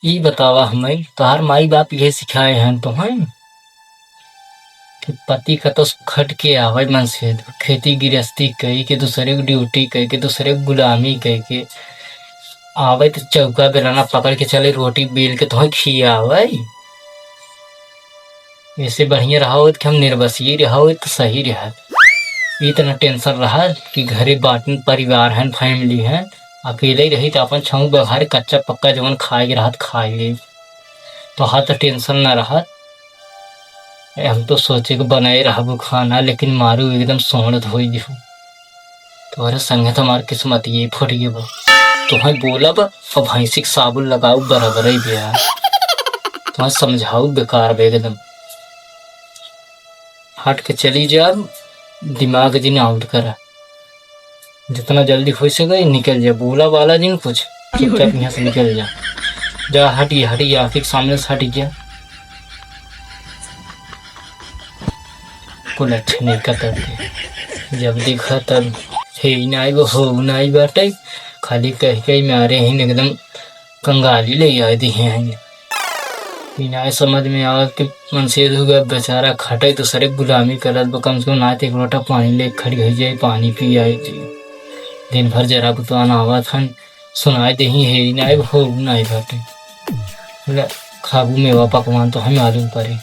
ई बतावा हमें तोहार माई बाप ये सिखाए हैं तुम्हें कि पति का तो खट के आवे मन से खेती गृहस्थी कही के दूसरे को ड्यूटी कही के दूसरे को गुलामी कही के आवे तो चौका बेलाना पकड़ के चले रोटी बेल के तुम्हें खियावे। ऐसे बढ़िया रहा कि हम निर्बसिए रहा तो सही रहा। इतना टेंशन रहा कि घरे बाटन परिवार है फैमिली है अकेले ही रही तो अपन छऊ बघार कच्चा पक्का जवन खाए रहा खाए तो हाँ तो टेंशन न रहा। हम तो सोचे कि बनाए रहा खाना लेकिन मारू एकदम सोहनत हो जू तुम्हारे संगे तो हमारी किस्मत ये फट गई बा। तुम्हें बोला बा और भैंसी साबुन लगाओ बराबर ही बिया तुम्हें समझाओ बेकार बे एकदम हट के चली जा। दिमाग जी आउट करा जितना जल्दी हो सके निकल जा। बोला वाला जी कुछ चुपचाप यहाँ से निकल जा। जा हटी हटी आखिर सामने से हटी जा। कुल अच्छे नहीं करते जब देखा तब हे नाई वो हो नाई बाटे खाली कह के मारे ही एकदम कंगाली ले आए दी हैं। नाई समझ में आवा कि मनसेद हो गया बेचारा खटे तो सरे गुलामी करत कम से कम ना एक लोटा पानी ले खड़ी हो जाए पानी पी आए दिन भर जरा बुतवान आवा था सुनाए दे ही है नाई हो नाई बाटे खाबू मेवा पकवान तो हमें मालूम पड़े।